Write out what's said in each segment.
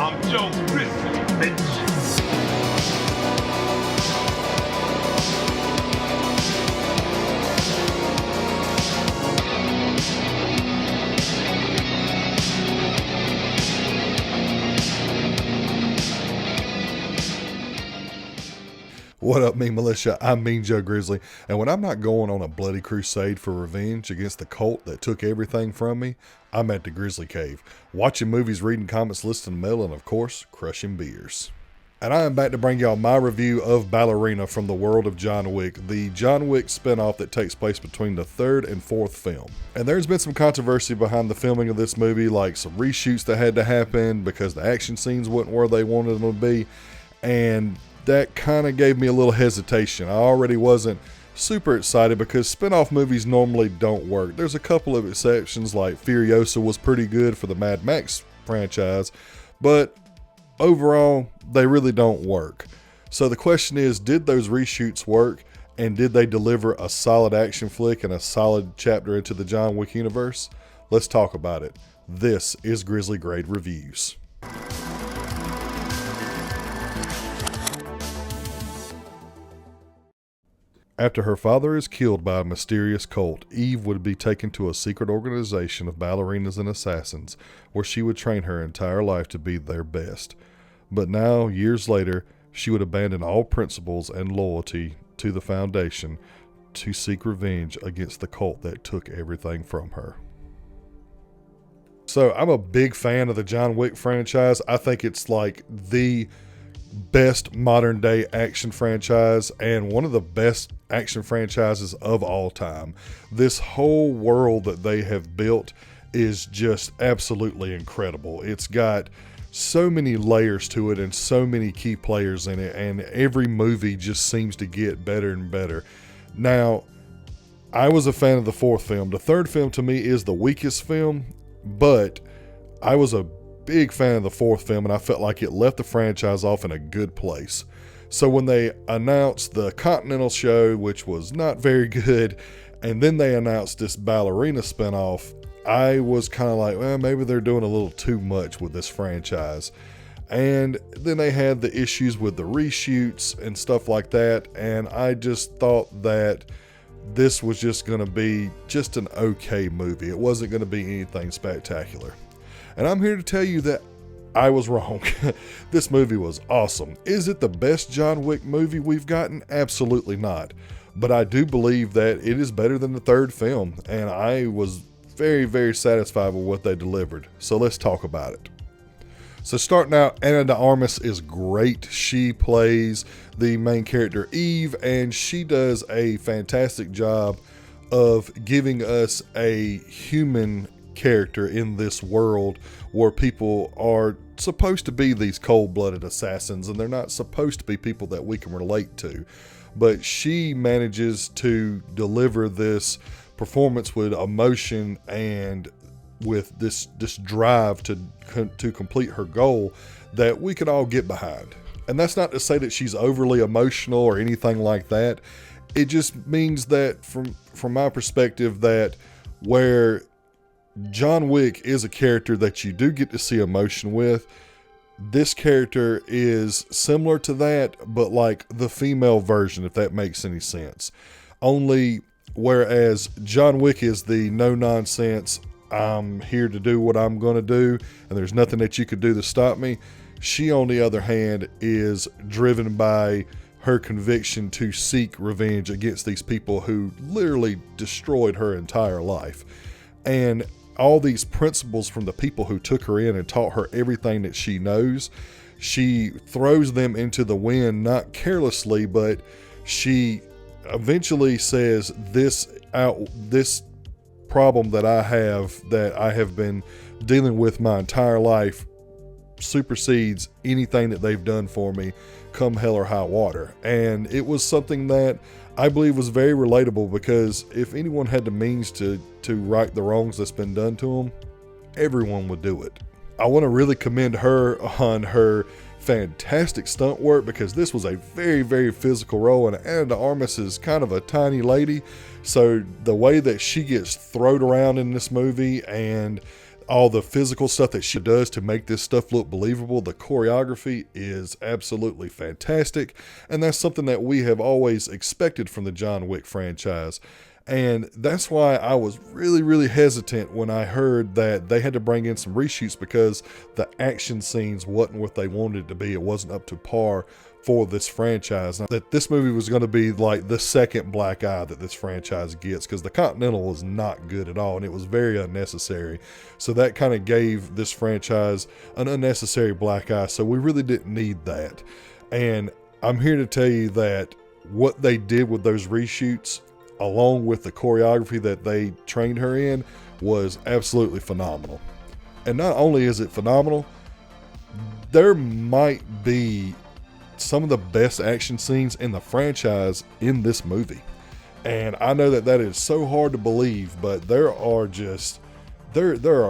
I'm Joe Grizzly, bitch. What up, Militia? I'm Joe Grizzly, and when I'm not going on a bloody crusade for revenge against the cult that took everything from me, I'm at the Grizzly Cave, watching movies, reading comics, listening to metal, and of course, crushing beers. And I am back to bring y'all my review of Ballerina from the world of John Wick, the John Wick spinoff that takes place between the third and fourth film. And there's been some controversy behind the filming of this movie, like some reshoots that had to happen because the action scenes weren't where they wanted them to be, and that kind of gave me a little hesitation. I already wasn't super excited because spin-off movies normally don't work. There's a couple of exceptions, like Furiosa was pretty good for the Mad Max franchise, but overall, they really don't work. So the question is, did those reshoots work, and did they deliver a solid action flick and a solid chapter into the John Wick universe? Let's talk about it. This is Grizzly Grade Reviews. After her father is killed by a mysterious cult, Eve would be taken to a secret organization of ballerinas and assassins, where she would train her entire life to be their best. But now, years later, she would abandon all principles and loyalty to the Foundation to seek revenge against the cult that took everything from her. So, I'm a big fan of the John Wick franchise. I think it's like the best modern day action franchise and one of the best action franchises of all time. This whole world that they have built is just absolutely incredible. It's got so many layers to it and so many key players in it, and every movie just seems to get better and better. Now, I was a fan of the fourth film. The third film to me is the weakest film, but I was a big fan of the fourth film, and I felt like it left the franchise off in a good place. So when they announced the Continental show, which was not very good, and then they announced this Ballerina spinoff, I was kind of like, well, maybe they're doing a little too much with this franchise. And then they had the issues with the reshoots and stuff like that, and I just thought that this was just going to be just an okay movie. It wasn't going to be anything spectacular. And I'm here to tell you that I was wrong. This movie was awesome. Is it the best John Wick movie we've gotten? Absolutely not. But I do believe that it is better than the third film, and I was very, very satisfied with what they delivered. So let's talk about it. So starting out, Ana de Armas is great. She plays the main character Eve, and she does a fantastic job of giving us a human character in this world where people are supposed to be these cold-blooded assassins, and they're not supposed to be people that we can relate to. But she manages to deliver this performance with emotion and with this drive to complete her goal that we can all get behind. And that's not to say that she's overly emotional or anything like that. It just means that from my perspective, that where John Wick is a character that you do get to see emotion with, this character is similar to that, but like the female version, if that makes any sense. Only whereas John Wick is the no nonsense, I'm here to do what I'm going to do, and there's nothing that you could do to stop me. She, on the other hand, is driven by her conviction to seek revenge against these people who literally destroyed her entire life. And all these principles from the people who took her in and taught her everything that she knows, she throws them into the wind, not carelessly, but she eventually says, this problem that I have been dealing with my entire life supersedes anything that they've done for me, come hell or high water. And it was something that I believe was very relatable, because if anyone had the means to right the wrongs that's been done to them, everyone would do it. I want to really commend her on her fantastic stunt work, because this was a very, very physical role, and Ana de Armas is kind of a tiny lady, so the way that she gets thrown around in this movie and all the physical stuff that she does to make this stuff look believable. The choreography is absolutely fantastic, and that's something that we have always expected from the John Wick franchise. And that's why I was really, really hesitant when I heard that they had to bring in some reshoots because the action scenes wasn't what they wanted it to be. It wasn't up to par for this franchise. Now, that this movie was going to be like the second black eye that this franchise gets, because the Continental was not good at all and it was very unnecessary. So that kind of gave this franchise an unnecessary black eye. So we really didn't need that. And I'm here to tell you that what they did with those reshoots, along with the choreography that they trained her in, was absolutely phenomenal. And not only is it phenomenal, there might be some of the best action scenes in the franchise in this movie. And I know that that is so hard to believe, but there are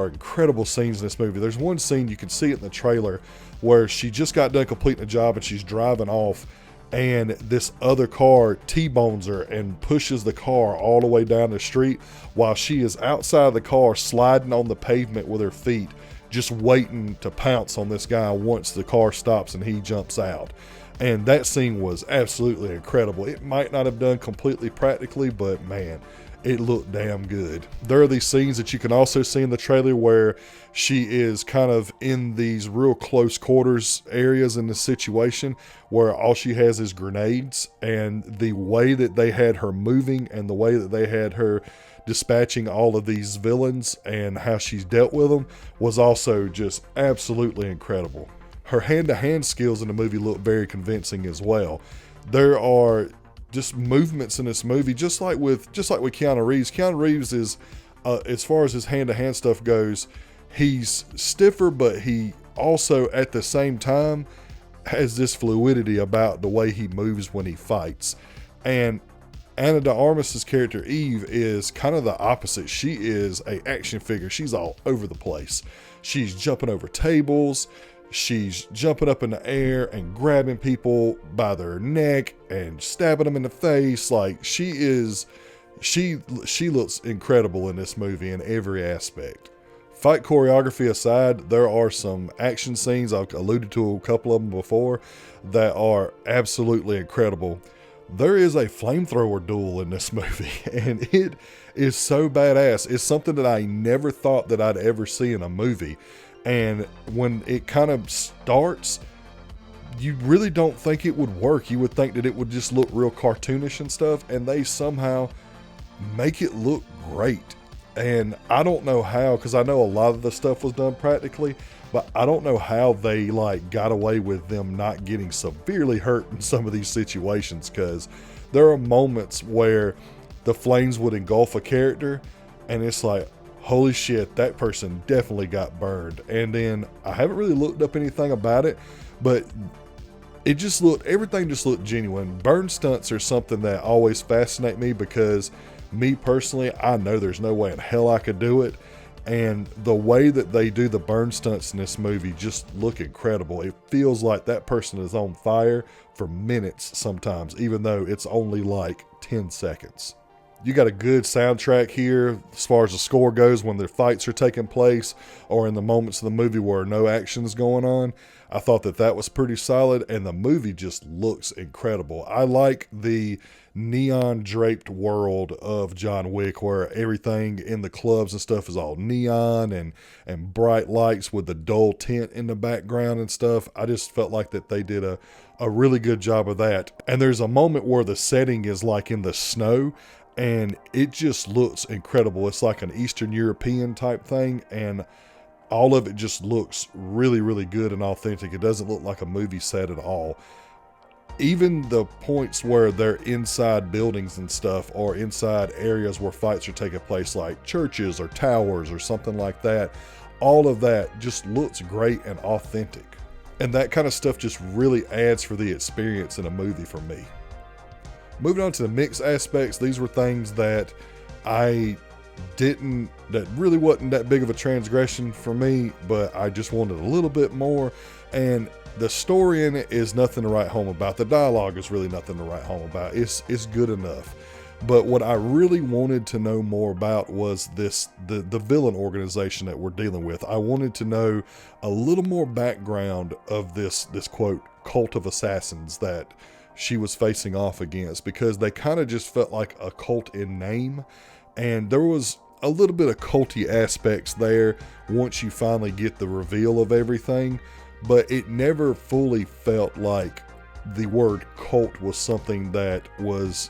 incredible scenes in this movie. There's one scene, you can see it in the trailer, where she just got done completing a job and she's driving off, and this other car T-bones her and pushes the car all the way down the street while she is outside of the car sliding on the pavement with her feet, just waiting to pounce on this guy once the car stops and he jumps out. And that scene was absolutely incredible. It might not have done completely practically, but man, it looked damn good. There are these scenes that you can also see in the trailer where she is kind of in these real close quarters areas in the situation where all she has is grenades, and the way that they had her moving and the way that they had her dispatching all of these villains and how she's dealt with them was also just absolutely incredible. Her hand-to-hand skills in the movie look very convincing as well. There are just movements in this movie, just like with Keanu Reeves. Keanu Reeves is, as far as his hand-to-hand stuff goes, he's stiffer, but he also at the same time has this fluidity about the way he moves when he fights. And Ana de Armas's character Eve is kind of the opposite. She is an action figure. She's all over the place. She's jumping over tables. She's jumping up in the air and grabbing people by their neck and stabbing them in the face. Like she looks incredible in this movie in every aspect. Fight choreography aside, there are some action scenes, I've alluded to a couple of them before, that are absolutely incredible. There is a flamethrower duel in this movie, and it is so badass. It's something that I never thought that I'd ever see in a movie. And when it kind of starts, you really don't think it would work. You would think that it would just look real cartoonish and stuff, and they somehow make it look great. And I don't know how, because I know a lot of the stuff was done practically, but I don't know how they got away with them not getting severely hurt in some of these situations, because there are moments where the flames would engulf a character and it's like, holy shit, that person definitely got burned. And then I haven't really looked up anything about it, but everything just looked genuine. Burn stunts are something that always fascinate me, because me personally, I know there's no way in hell I could do it. And the way that they do the burn stunts in this movie just look incredible. It feels like that person is on fire for minutes sometimes, even though it's only like 10 seconds. You got a good soundtrack here as far as the score goes when the fights are taking place or in the moments of the movie where no action is going on. I thought that was pretty solid, and the movie just looks incredible. I like the neon draped world of John Wick, where everything in the clubs and stuff is all neon and bright lights with the dull tint in the background and stuff. I just felt like that they did a really good job of that. And there's a moment where the setting is like in the snow, and it just looks incredible. It's like an Eastern European type thing, and all of it just looks really, really good and authentic. It doesn't look like a movie set at all. Even the points where they're inside buildings and stuff, or inside areas where fights are taking place, like churches or towers or something like that, all of that just looks great and authentic. And that kind of stuff just really adds for the experience in a movie for me. Moving on to the mix aspects, these were things that that really wasn't that big of a transgression for me, but I just wanted a little bit more. And the story in it is nothing to write home about. The dialogue is really nothing to write home about. It's good enough. But what I really wanted to know more about was the villain organization that we're dealing with. I wanted to know a little more background of this quote cult of assassins that she was facing off against, because they kind of just felt like a cult in name, and there was a little bit of culty aspects there once you finally get the reveal of everything, but it never fully felt like the word cult was something that was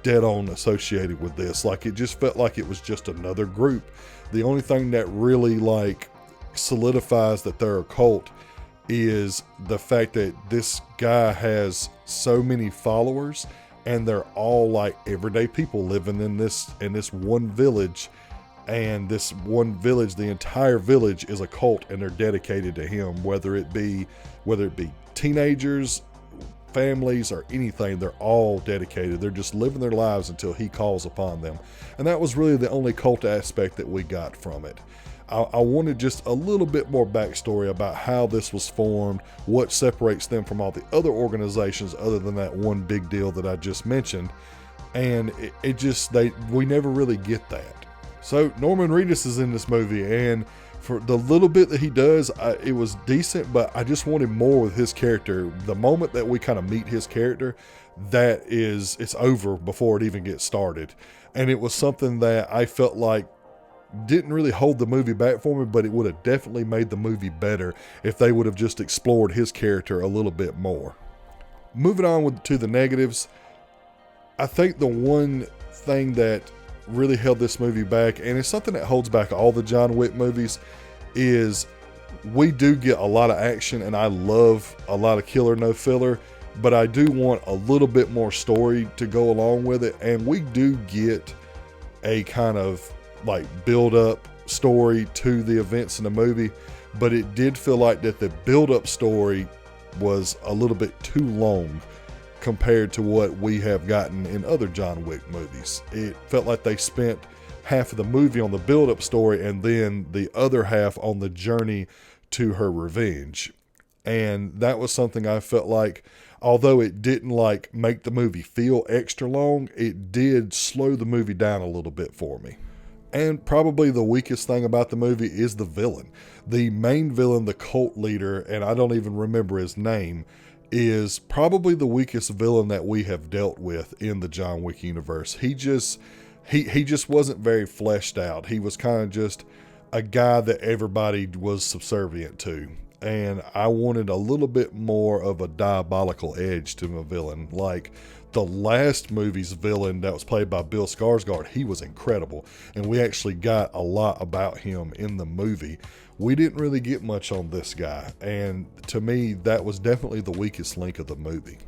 dead on associated with this. Like, it just felt like it was just another group. The only thing that really like solidifies that they're a cult is the fact that this guy has so many followers, and they're all like everyday people living in this one village. And this one village, the entire village is a cult, and they're dedicated to him, whether it be teenagers, families, or anything. They're all dedicated. They're just living their lives until he calls upon them. And that was really the only cult aspect that we got from it. I wanted just a little bit more backstory about how this was formed, what separates them from all the other organizations other than that one big deal that I just mentioned. And we never really get that. So Norman Reedus is in this movie, and for the little bit that he does, it was decent, but I just wanted more with his character. The moment that we kind of meet his character, it's over before it even gets started. And it was something that I felt like didn't really hold the movie back for me, but it would have definitely made the movie better if they would have just explored his character a little bit more. Moving on to the negatives, I think the one thing that really held this movie back, and it's something that holds back all the John Wick movies, is we do get a lot of action, and I love a lot of killer no filler, but I do want a little bit more story to go along with it. And we do get a kind of like build up story to the events in the movie, but it did feel like that the build up story was a little bit too long compared to what we have gotten in other John Wick movies. It felt like they spent half of the movie on the build up story and then the other half on the journey to her revenge. And that was something I felt like, although it didn't like make the movie feel extra long, it did slow the movie down a little bit for me. And probably the weakest thing about the movie is the villain. The main villain, the cult leader, and I don't even remember his name, is probably the weakest villain that we have dealt with in the John Wick universe. He just wasn't very fleshed out. He was kind of just a guy that everybody was subservient to. And I wanted a little bit more of a diabolical edge to my villain. Like the last movie's villain that was played by Bill Skarsgård, he was incredible. And we actually got a lot about him in the movie. We didn't really get much on this guy. And to me, that was definitely the weakest link of the movie.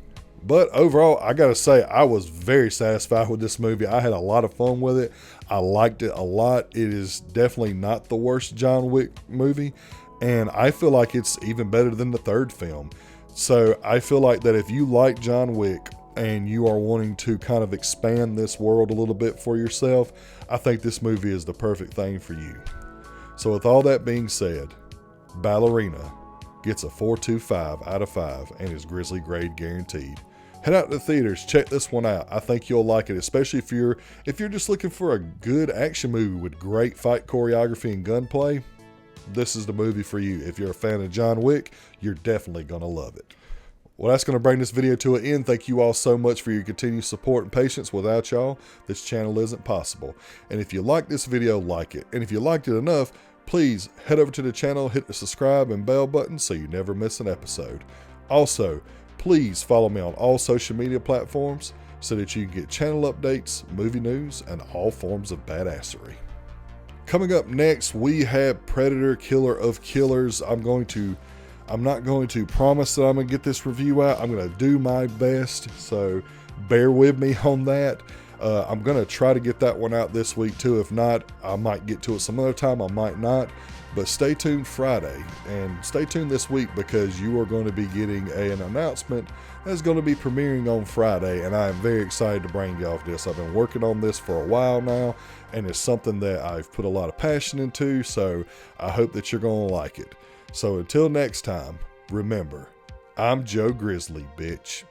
But overall, I gotta say, I was very satisfied with this movie. I had a lot of fun with it. I liked it a lot. It is definitely not the worst John Wick movie. And I feel like it's even better than the third film. So I feel like that if you like John Wick and you are wanting to kind of expand this world a little bit for yourself, I think this movie is the perfect thing for you. So with all that being said, Ballerina gets a 4.25 out of 5 and is Grizzly grade guaranteed. Head out to the theaters, check this one out. I think you'll like it, especially if you're just looking for a good action movie with great fight choreography and gunplay. This is the movie for you. If you're a fan of John Wick, you're definitely going to love it. Well, that's going to bring this video to an end. Thank you all so much for your continued support and patience. Without y'all, this channel isn't possible. And if you like this video, like it. And if you liked it enough, please head over to the channel, hit the subscribe and bell button so you never miss an episode. Also, please follow me on all social media platforms so that you can get channel updates, movie news, and all forms of badassery. Coming up next, we have Predator, Killer of Killers. I'm not going to promise that I'm going to get this review out. I'm going to do my best, so bear with me on that. I'm going to try to get that one out this week too. If not, I might get to it some other time. I might not. But stay tuned Friday and stay tuned this week because you are going to be getting an announcement that's going to be premiering on Friday. And I am very excited to bring y'all this. I've been working on this for a while now, and it's something that I've put a lot of passion into. So I hope that you're going to like it. So until next time, remember, I'm Joe Grizzly, bitch.